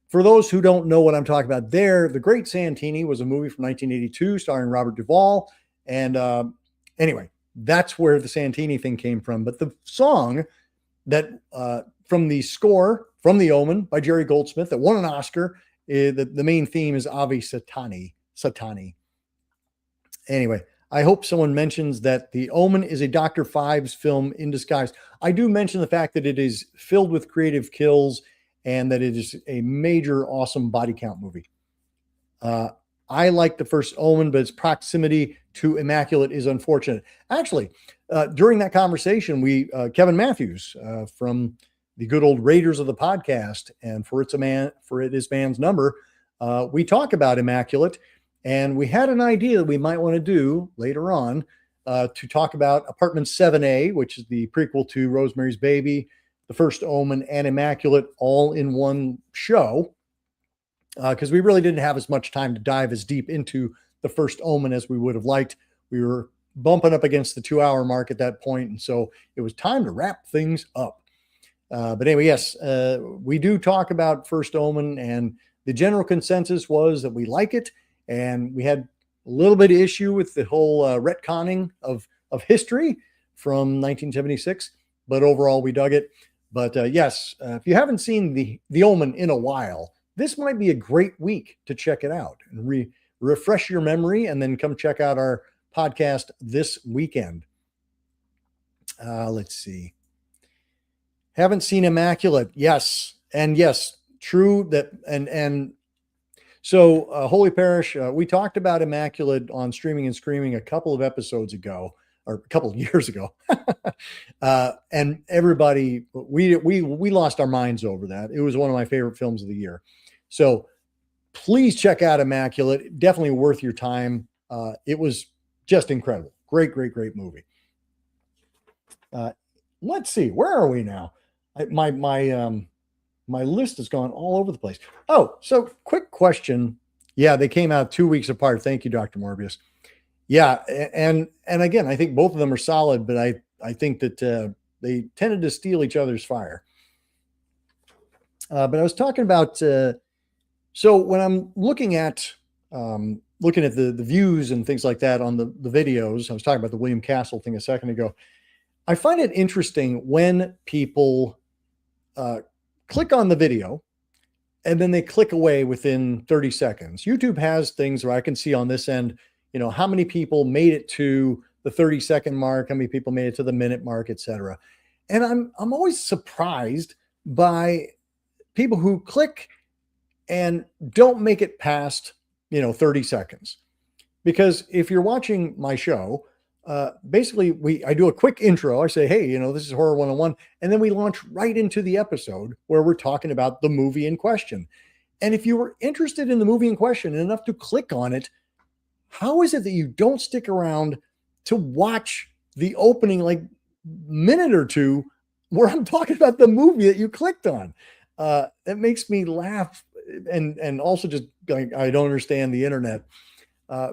For those who don't know what I'm talking about there, The Great Santini was a movie from 1982 starring Robert Duvall. And anyway, that's where the Santini thing came from. But the song that from the score from The Omen by Jerry Goldsmith that won an Oscar, the main theme is Ave Satani. Satani. Anyway, I hope someone mentions that The Omen is a Dr. Fives film in disguise. I do mention the fact that it is filled with creative kills and that it is a major, awesome body count movie. I like the first Omen, but its proximity to Immaculate is unfortunate. Actually, during that conversation, Kevin Matthews from the good old Raiders of the podcast, and For It Is Man's Number, we talk about Immaculate, and we had an idea that we might want to do later on to talk about Apartment 7A, which is the prequel to Rosemary's Baby, the first Omen, and Immaculate all in one show, because we really didn't have as much time to dive as deep into the first Omen as we would have liked. We were bumping up against the 2-hour mark at that point, and so it was time to wrap things up. But anyway, yes, we do talk about first Omen, and the general consensus was that we like it, and we had a little bit of issue with the whole retconning of history from 1976, but overall we dug it. But yes, if you haven't seen the Omen in a while, this might be a great week to check it out and refresh your memory, and then come check out our podcast this weekend. Let's see. Haven't seen Immaculate. Yes. And yes, true that. And so Holy Parish, we talked about Immaculate on Streaming and Screaming a couple of episodes ago, or a couple of years ago. And everybody, we lost our minds over that. It was one of my favorite films of the year. So please check out Immaculate. Definitely worth your time. It was just incredible. Great, great, great movie. Let's see, where are we now? My list has gone all over the place. Oh, so quick question. Yeah, they came out 2 weeks apart. Thank you, Dr. Morbius. Yeah, and again, I think both of them are solid, but I think that they tended to steal each other's fire. But I was talking about so when I'm looking at the views and things like that on the videos, I was talking about the William Castle thing a second ago. I find it interesting when people click on the video and then they click away within 30 seconds. YouTube has things where I can see on this end, how many people made it to the 30-second mark, how many people made it to the minute mark, etc. And I'm always surprised by people who click and don't make it past 30 seconds. Because if you're watching my show, basically I do a quick intro. I say, hey, this is Horror 101. And then we launch right into the episode where we're talking about the movie in question. And if you were interested in the movie in question and enough to click on it, how is it that you don't stick around to watch the opening minute or two where I'm talking about the movie that you clicked on? That makes me laugh. And also just I don't understand the internet.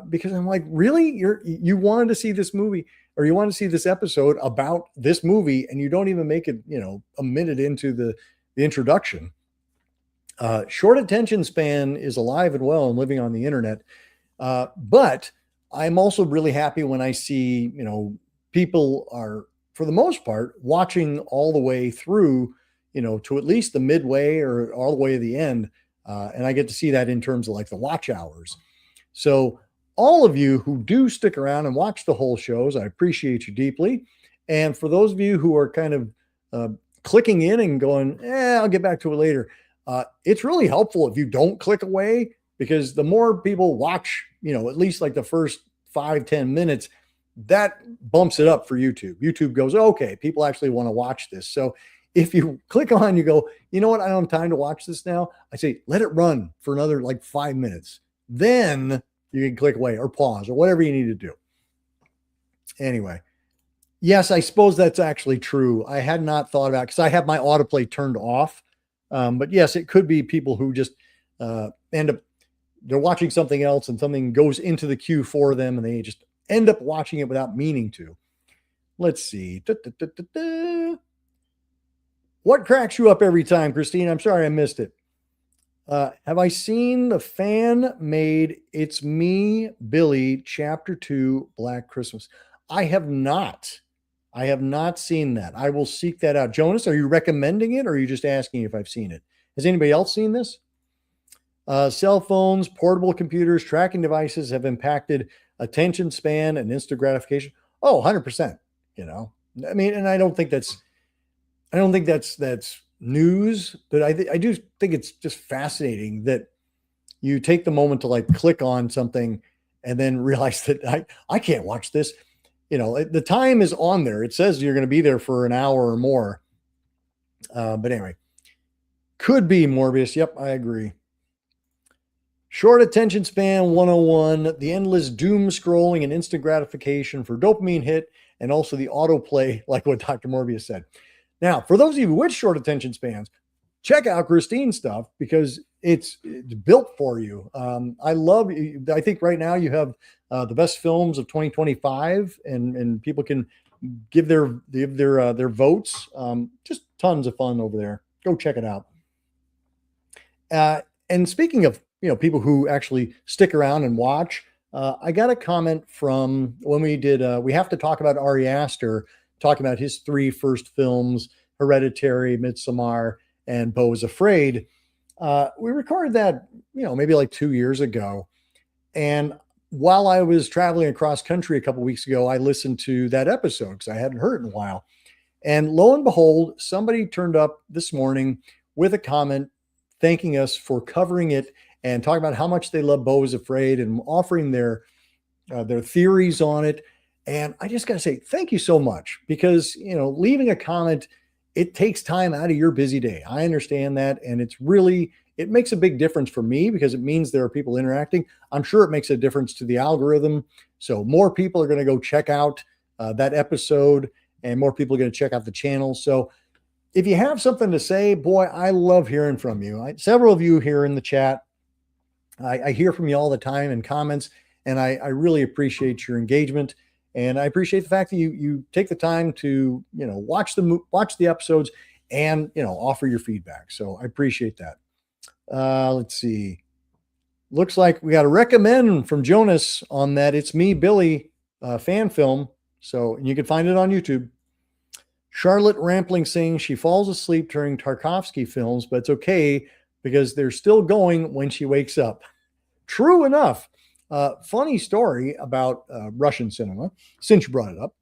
Because I'm like, really? You wanted to see this movie, or you want to see this episode about this movie, and you don't even make it, a minute into the introduction. Short attention span is alive and well and living on the internet. But I'm also really happy when I see, people are, for the most part, watching all the way through, to at least the midway or all the way to the end. And I get to see that in terms of the watch hours. So all of you who do stick around and watch the whole shows, I appreciate you deeply. And for those of you who are kind of clicking in and going, I'll get back to it later. It's really helpful if you don't click away, because the more people watch, at least like the first 5-10 minutes, that bumps it up for YouTube. YouTube goes, okay, people actually want to watch this. So if you click on, you go, you know what, I don't have time to watch this now. I say, let it run for another like 5 minutes. Then you can click away or pause or whatever you need to do. Anyway, yes, I suppose that's actually true. I had not thought about, because I have my autoplay turned off. But yes, it could be people who just end up, they're watching something else and something goes into the queue for them and they just end up watching it without meaning to. Let's see. What cracks you up every time, Christine? I'm sorry I missed it. Have I seen the fan-made It's Me, Billy, Chapter 2, Black Christmas? I have not. I have not seen that. I will seek that out. Jonas, are you recommending it or are you just asking if I've seen it? Has anybody else seen this? Cell phones, portable computers, tracking devices have impacted attention span and instant gratification. Oh, 100%. I mean, and I don't think that's news, but I do think it's just fascinating that you take the moment to like click on something and then realize that I can't watch this. The time is on there. It says you're going to be there for an hour or more. But anyway, could be Morbius. Yep, I agree. Short attention span 101, the endless doom scrolling and instant gratification for dopamine hit, and also the autoplay, like what Dr. Morbius said. Now, for those of you with short attention spans, check out Christine's stuff because it's built for you. I think right now you have the best films of 2025, and people can give their votes. Just tons of fun over there. Go check it out. And speaking of people who actually stick around and watch, I got a comment from when we did We Have to Talk About Ari Aster, talking about his 3 first films, Hereditary, Midsommar, and Beau is Afraid. We recorded that, maybe like 2 years ago. And while I was traveling across country a couple weeks ago, I listened to that episode because I hadn't heard it in a while. And lo and behold, somebody turned up this morning with a comment thanking us for covering it and talking about how much they love Beau is Afraid and offering their theories on it. And I just got to say, thank you so much, because, leaving a comment, it takes time out of your busy day. I understand that. And it makes a big difference for me because it means there are people interacting. I'm sure it makes a difference to the algorithm. So more people are going to go check out that episode, and more people are going to check out the channel. So if you have something to say, boy, I love hearing from you. Several of you here in the chat, I hear from you all the time in comments, and I really appreciate your engagement. And I appreciate the fact that you take the time to, watch the episodes and, offer your feedback. So I appreciate that. Let's see. Looks like we got a recommend from Jonas on that It's Me, Billy fan film. So you can find it on YouTube. Charlotte Rampling sings she falls asleep during Tarkovsky films, but it's okay because they're still going when she wakes up. True enough. Funny story about Russian cinema, since you brought it up.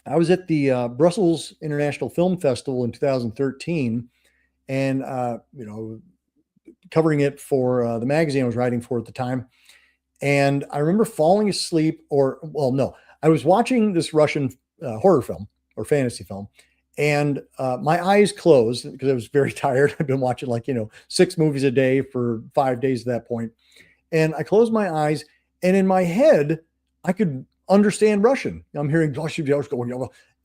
I was at the Brussels International Film Festival in 2013 and, covering it for the magazine I was writing for at the time. And I remember falling asleep I was watching this Russian horror film or fantasy film, and my eyes closed because I was very tired. I've been watching 6 movies a day for 5 days at that point. And I closed my eyes, and in my head, I could understand Russian. I'm hearing,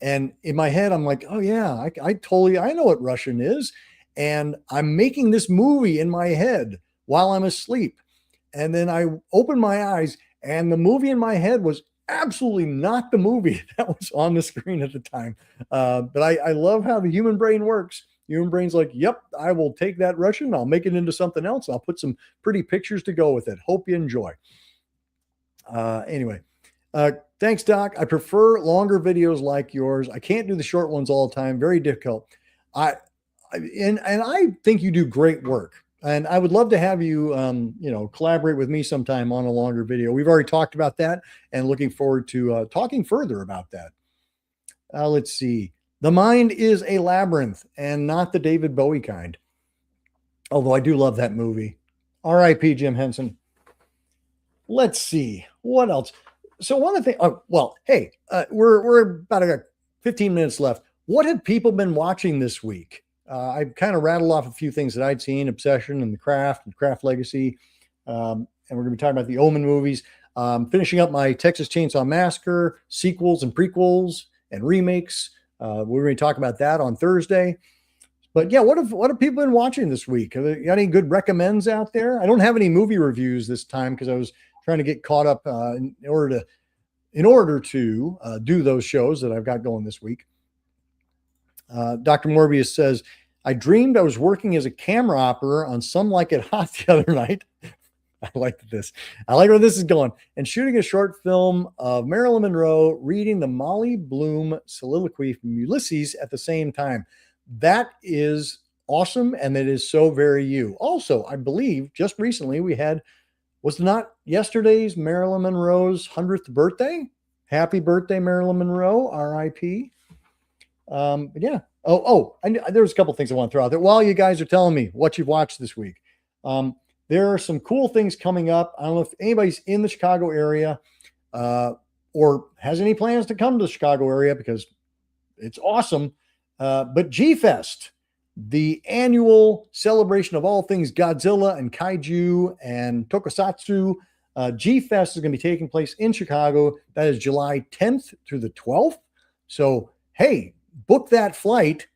and in my head, I'm like, oh yeah, I know what Russian is. And I'm making this movie in my head while I'm asleep. And then I opened my eyes, and the movie in my head was absolutely not the movie that was on the screen at the time. But I love how the human brain works. Human brain's like, yep, I will take that Russian. I'll make it into something else. I'll put some pretty pictures to go with it. Hope you enjoy. Anyway, thanks, Doc. I prefer longer videos like yours. I can't do the short ones all the time. Very difficult. I think you do great work. And I would love to have you, collaborate with me sometime on a longer video. We've already talked about that and looking forward to talking further about that. Let's see. The mind is a labyrinth and not the David Bowie kind. Although I do love that movie. R.I.P. Jim Henson. Let's see what else. So one of the things. Oh, well, hey, we're about 15 minutes left. What have people been watching this week? I kind of rattled off a few things that I'd seen: Obsession and The Craft and Craft Legacy, and we're going to be talking about the Omen movies. Finishing up my Texas Chainsaw Massacre sequels and prequels and remakes. We're going to talk about that on Thursday. But yeah, what have people been watching this week? Have you got any good recommends out there? I don't have any movie reviews this time because I was trying to get caught up in order to do those shows that I've got going this week. Dr. Morbius says, I dreamed I was working as a camera operator on Some Like It Hot the other night. I like this. I like where this is going. And shooting a short film of Marilyn Monroe reading the Molly Bloom soliloquy from Ulysses at the same time. That is awesome. And that is so very you. Also, I believe just recently we had, was not yesterday's Marilyn Monroe's 100th birthday? Happy birthday, Marilyn Monroe, R.I.P. Yeah. There's a couple things I want to throw out there while you guys are telling me what you've watched this week. There are some cool things coming up. I don't know if anybody's in the Chicago area or has any plans to come to the Chicago area because it's awesome. But G-Fest, the annual celebration of all things Godzilla and Kaiju and Tokusatsu, G-Fest is going to be taking place in Chicago. That is July 10th through the 12th. So, hey, book that flight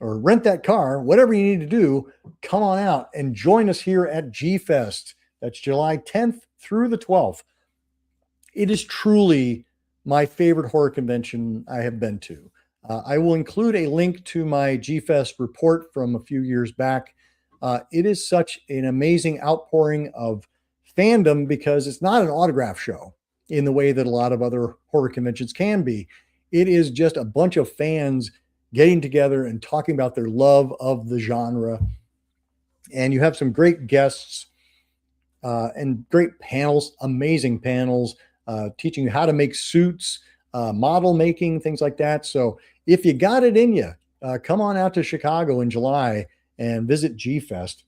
or rent that car, whatever you need to do, come on out and join us here at G-Fest. That's July 10th through the 12th. It is truly my favorite horror convention I have been to. I will include a link to my G-Fest report from a few years back. It is such an amazing outpouring of fandom because it's not an autograph show in the way that a lot of other horror conventions can be. It is just a bunch of fans getting together and talking about their love of the genre. And you have some great guests and great panels, amazing panels, teaching you how to make suits, model making, things like that. So if you got it in you, come on out to Chicago in July and visit G-Fest.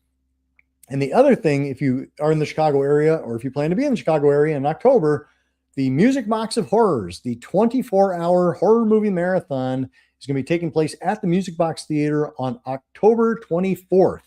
And the other thing, if you are in the Chicago area or if you plan to be in the Chicago area in October, the Music Box of Horrors, the 24-hour horror movie marathon, is going to be taking place at the Music Box Theater on October 24th.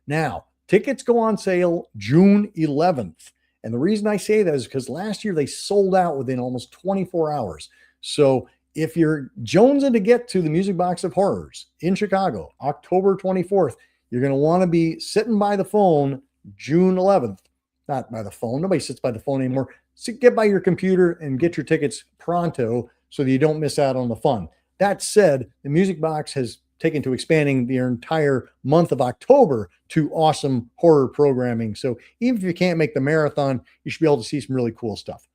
Now, tickets go on sale June 11th. And the reason I say that is because last year they sold out within almost 24 hours. So if you're jonesing to get to the Music Box of Horrors in Chicago, October 24th, you're going to want to be sitting by the phone June 11th. Not by the phone. Nobody sits by the phone anymore. So get by your computer and get your tickets pronto so that you don't miss out on the fun. That said, the Music Box has taken to expanding the entire month of October to awesome horror programming. So even if you can't make the marathon, you should be able to see some really cool stuff.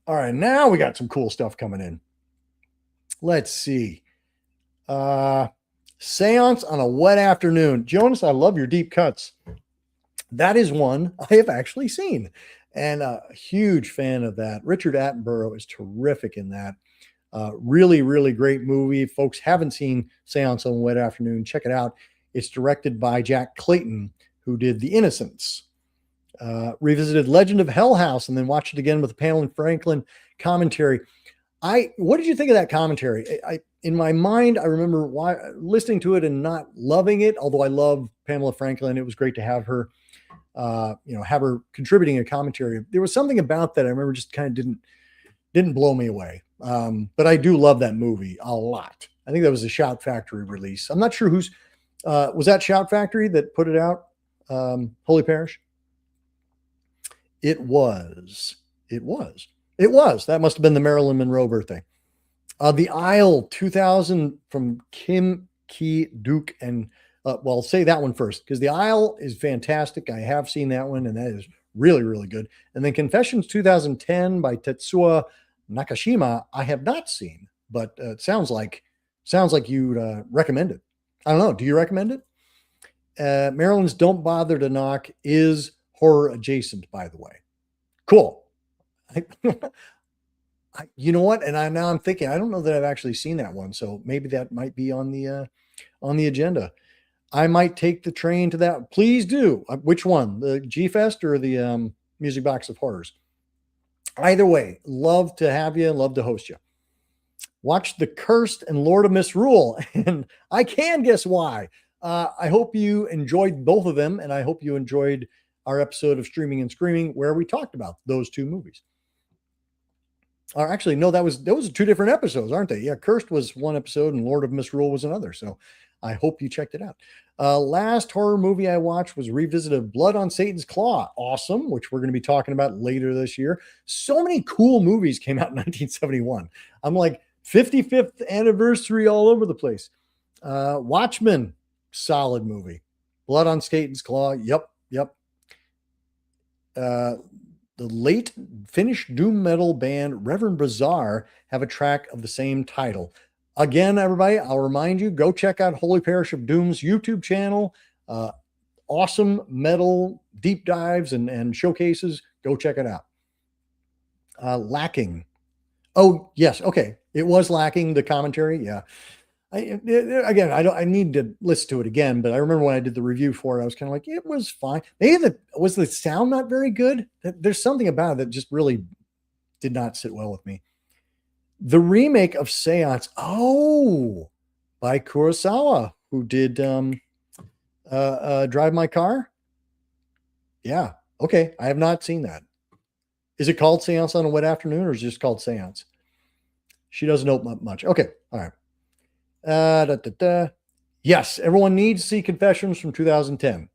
All right, now we got some cool stuff coming in. Let's see. Seance on a Wet Afternoon. Jonas, I love your deep cuts. That is one I have actually seen. And a huge fan of that. Richard Attenborough is terrific in that. Really, really great movie. If folks haven't seen Seance on a Wet Afternoon, check it out. It's directed by Jack Clayton, who did The Innocents. Revisited Legend of Hell House and then watched it again with the Pamela Franklin commentary. What did you think of that commentary? In my mind, I remember listening to it and not loving it, although I love Pamela Franklin. It was great to have her have her contributing a commentary. There was something about that I remember just kind of didn't blow me away. But I do love that movie a lot. I think that was a Shout Factory release. I'm not sure who's, was that Shout Factory that put it out? Holy Parish? It was. That must have been the Marilyn Monroe birthday. The Isle 2000 from Kim Ki-duk and well, say that one first because The Isle is fantastic. I have seen that one, and that is really, really good. And then Confessions 2010 by Tetsuya Nakashima, I have not seen, but it sounds like you'd recommend it. I don't know. Do you recommend it? Marilyn's Don't Bother to Knock is horror adjacent, by the way. Cool. You know what? And now I'm thinking, I don't know that I've actually seen that one, so maybe that might be on the agenda. I might take the train to that. Please do. Which one? The G Fest or the Music Box of Horrors? Either way, love to have you, love to host you. Watch The Cursed and Lord of Misrule, and I can guess why. I hope you enjoyed both of them, and I hope you enjoyed our episode of Streaming and Screaming where we talked about those two movies. Or actually, no, those are two different episodes, aren't they? Yeah, Cursed was one episode and Lord of Misrule was another. So I hope you checked it out. Last horror movie I watched was Revisit of Blood on Satan's Claw. Awesome, which we're going to be talking about later this year. So many cool movies came out in 1971. I'm like 55th anniversary all over the place. Watchmen, solid movie. Blood on Satan's Claw. Yep. The late Finnish doom metal band Reverend Bazaar have a track of the same title. Again, everybody, I'll remind you, go check out Holy Parish of Doom's YouTube channel. Awesome metal deep dives and showcases. Go check it out. Lacking. Oh, yes. Okay. It was lacking, the commentary. Yeah. I need to listen to it again, but I remember when I did the review for it, I was kind of like, it was fine. Maybe was the sound not very good? There's something about it that just really did not sit well with me. The remake of Seance, by Kurosawa, who did Drive My Car. Yeah. Okay. I have not seen that. Is it called Seance on a Wet Afternoon, or is it just called Seance? She doesn't open up much. Okay. All right. Yes, everyone needs to see Confessions from 2010.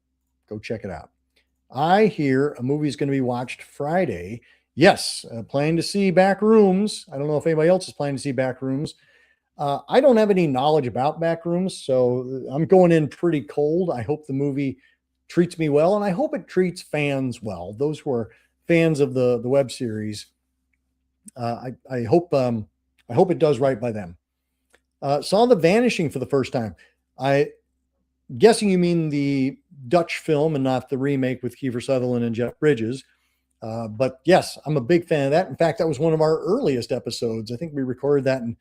Go check it out. I hear a movie is going to be watched Friday. Yes, planning to see Backrooms. I don't know if anybody else is planning to see Backrooms. I don't have any knowledge about Backrooms, so I'm going in pretty cold. I hope the movie treats me well, and I hope it treats fans well. Those who are fans of the web series, I hope it does right by them. Saw The Vanishing for the first time. I guessing you mean the Dutch film and not the remake with Kiefer Sutherland and Jeff Bridges. But yes, I'm a big fan of that. In fact, that was one of our earliest episodes. I think we recorded that in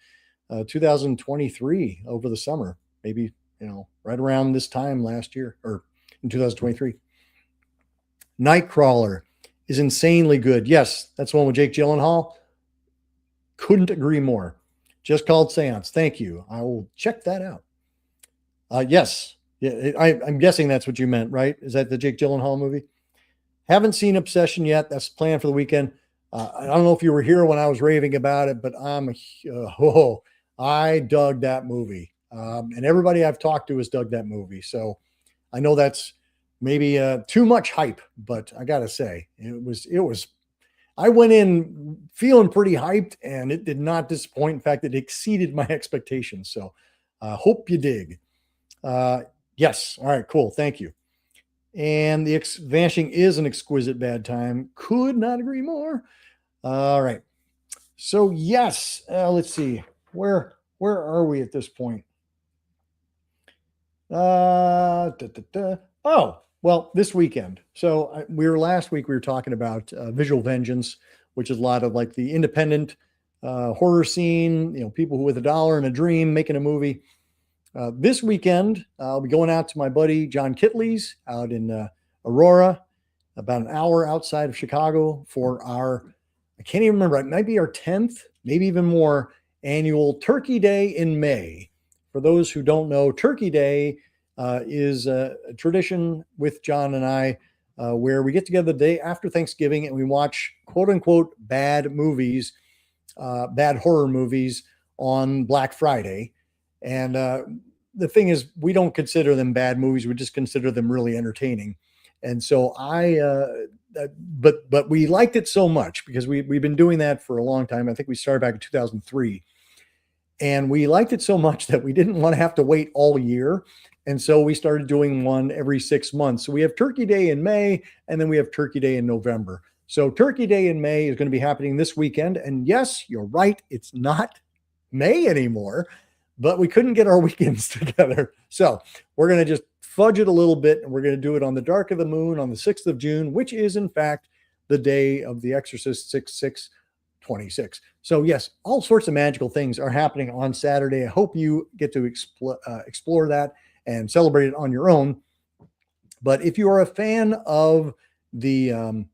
2023 over the summer, maybe, right around this time last year or in 2023. Nightcrawler is insanely good. Yes, that's the one with Jake Gyllenhaal. Couldn't agree more. Just called Seance. Thank you. I will check that out. Yes. Yeah, I'm guessing that's what you meant, right? Is that the Jake Gyllenhaal movie? Haven't seen Obsession yet. That's planned for the weekend. I don't know if you were here when I was raving about it, but I dug that movie. And everybody I've talked to has dug that movie. So I know that's maybe too much hype, but I got to say, it was, I went in feeling pretty hyped and it did not disappoint. In fact, it exceeded my expectations. So hope you dig. Yes. All right, cool. Thank you. And the Vanishing is an exquisite bad time. Could not agree more. All right. So yes, let's see. Where are we at this point? Oh, well, this weekend. So last week we were talking about Visual Vengeance, which is a lot of like the independent horror scene, people who with $1 and a dream making a movie. This weekend, I'll be going out to my buddy John Kitley's out in Aurora, about an hour outside of Chicago for I can't even remember, it might be our 10th, maybe even more, annual Turkey Day in May. For those who don't know, Turkey Day is a tradition with John and I where we get together the day after Thanksgiving and we watch quote unquote bad movies, bad horror movies on Black Friday. And the thing is, we don't consider them bad movies. We just consider them really entertaining. And so but we liked it so much because we've been doing that for a long time. I think we started back in 2003. And we liked it so much that we didn't want to have to wait all year. And so we started doing one every 6 months. So we have Turkey Day in May, and then we have Turkey Day in November. So Turkey Day in May is going to be happening this weekend. And yes, you're right. It's not May anymore, but we couldn't get our weekends together. So we're going to just fudge it a little bit, and we're going to do it on the dark of the moon on the 6th of June, which is in fact the day of the Exorcist 6/6/26. So yes, all sorts of magical things are happening on Saturday. I hope you get to explore that and celebrate it on your own. But if you are a fan of the,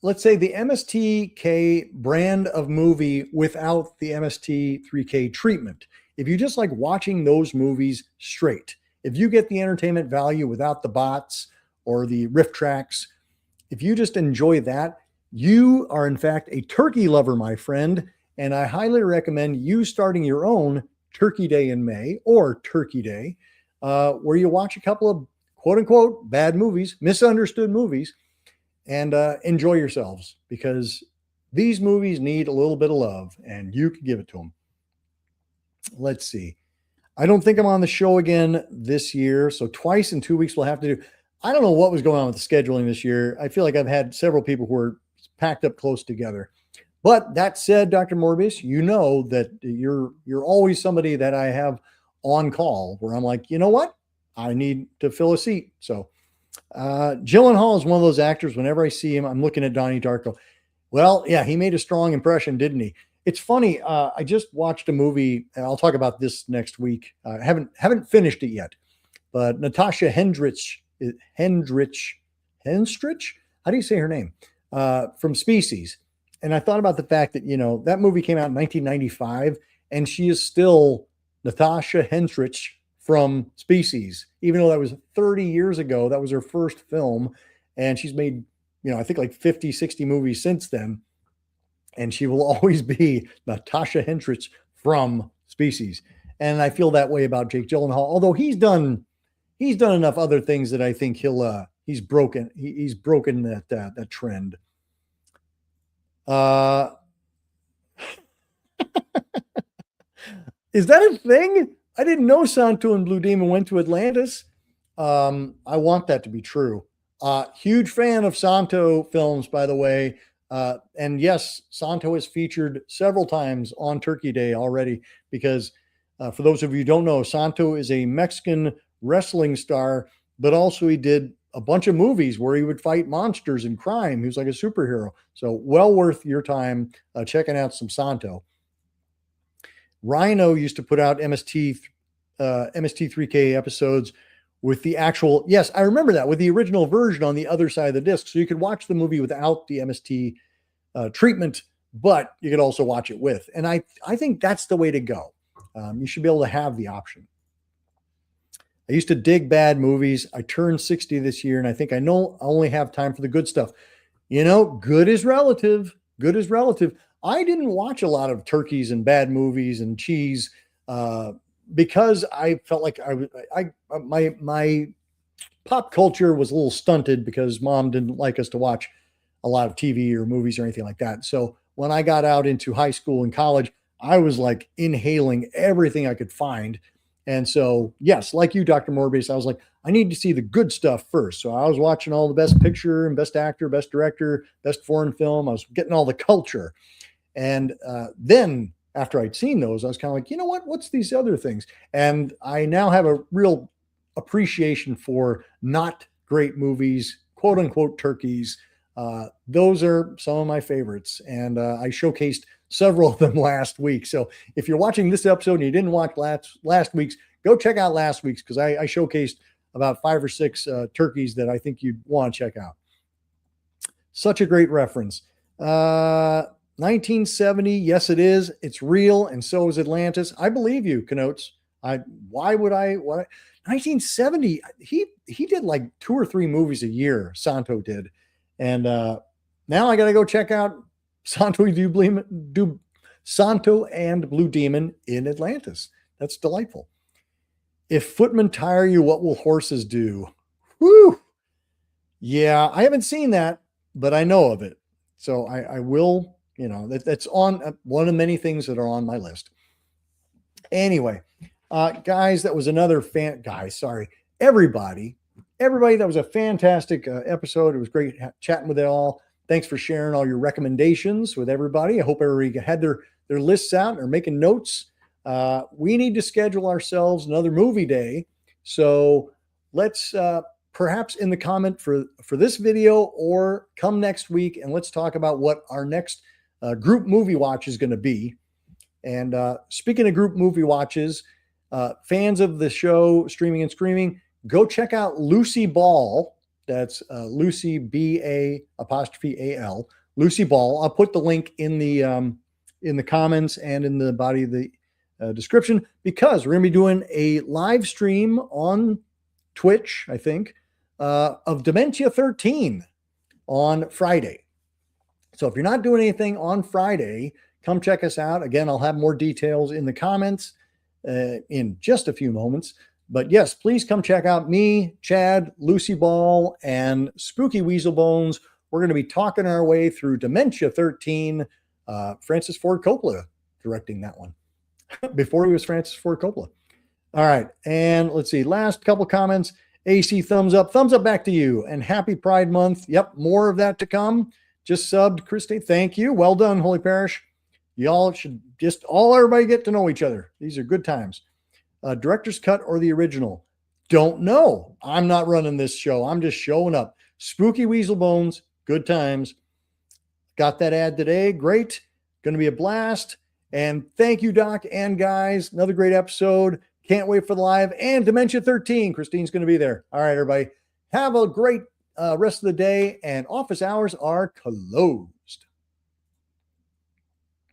let's say the MST3K brand of movie without the MST3K treatment, if you just like watching those movies straight, if you get the entertainment value without the bots or the riff tracks, if you just enjoy that, you are in fact a turkey lover, my friend. And I highly recommend you starting your own Turkey Day in May or Turkey Day, where you watch a couple of quote unquote bad movies, misunderstood movies, and enjoy yourselves, because these movies need a little bit of love and you can give it to them. Let's see. I don't think I'm on the show again this year. So twice in 2 weeks we'll have to do. I don't know what was going on with the scheduling this year. I feel like I've had several people who are packed up close together. But that said, Dr. Morbius, you know that you're always somebody that I have on call where I'm like, you know what? I need to fill a seat. So Gyllenhaal is one of those actors, whenever I see him, I'm looking at Donnie Darko. Well, yeah, he made a strong impression, didn't he? It's funny. I just watched a movie, and I'll talk about this next week. Haven't finished it yet, but Natasha Henstridge. How do you say her name? From Species. And I thought about the fact that, you know, that movie came out in 1995 and she is still Natasha Henstridge from Species, even though that was 30 years ago. That was her first film. And she's made, you know, I think like 50, 60 movies since then. And she will always be Natasha Henstridge from Species. And I feel that way about Jake Gyllenhaal, although he's done enough other things that I think he's broken that trend. Is that a thing? I didn't know Santo and Blue Demon went to Atlantis. I want that to be true. Huge fan of Santo films, by the way. And yes, Santo is featured several times on Turkey Day already, because for those of you who don't know, Santo is a Mexican wrestling star, but also he did a bunch of movies where he would fight monsters and crime. He was like a superhero. So well worth your time checking out some Santo. Rhino used to put out MST3K episodes with the actual, yes, I remember that, with the original version on the other side of the disc. So you could watch the movie without the MST treatment, but you could also watch it with. And I think that's the way to go. You should be able to have the option. I used to dig bad movies. I turned 60 this year, and I think I know I only have time for the good stuff. You know, good is relative. Good is relative. I didn't watch a lot of turkeys and bad movies and cheese because I felt like my pop culture was a little stunted because mom didn't like us to watch a lot of TV or movies or anything like that. So when I got out into high school and college, I was like inhaling everything I could find. And so, yes, like you, Dr. Morbius, I was like, I need to see the good stuff first. So I was watching all the best picture and best actor, best director, best foreign film. I was getting all the culture. And then after I'd seen those, I was kind of like, you know what? What's these other things? And I now have a real appreciation for not great movies, quote unquote turkeys. Those are some of my favorites. And I showcased several of them last week. So if you're watching this episode and you didn't watch last week's, go check out last week's, because I showcased about 5 or 6 turkeys that I think you'd want to check out. Such a great reference. 1970, yes, it is. It's real, and so is Atlantis. I believe you, Connotes. Why would I? 1970, he did like 2 or 3 movies a year, Santo did. And now I got to go check out Santo and Blue Demon in Atlantis. That's delightful. If footmen tire you, what will horses do? Whew. Yeah, I haven't seen that, but I know of it. So I will, you know, that's on one of many things that are on my list. Anyway, guys, that was another everybody, that was a fantastic episode. It was great chatting with it all. Thanks for sharing all your recommendations with everybody. I hope everybody had their lists out and are making notes. We need to schedule ourselves another movie day. So let's perhaps in the comment for this video or come next week, and let's talk about what our next group movie watch is going to be. And speaking of group movie watches, Fans of the show, Streaming and Screaming, go check out Lucy Ball. That's Lucy, B-A''A''L, Lucy Ball. I'll put the link in the comments and in the body of the description, because we're going to be doing a live stream on Twitch, I think, of Dementia 13 on Friday. So if you're not doing anything on Friday, come check us out. Again, I'll have more details in the comments in just a few moments. But yes, please come check out me, Chad, Lucy Ball, and Spooky Weasel Bones. We're going to be talking our way through Dementia 13. Francis Ford Coppola directing that one before he was Francis Ford Coppola. All right. And let's see, last couple comments. AC, thumbs up back to you, and happy Pride Month. Yep. More of that to come. Just subbed, Christy. Thank you. Well done, Holy Parish. Y'all should just everybody get to know each other. These are good times. Director's cut or the original? Don't know. I'm not running this show. I'm just showing up. Spooky Weasel Bones. Good times. Got that ad today. Great. Going to be a blast. And thank you, Doc and guys. Another great episode. Can't wait for the live. And Dementia 13. Christine's going to be there. All right, everybody. Have a great rest of the day. And office hours are closed.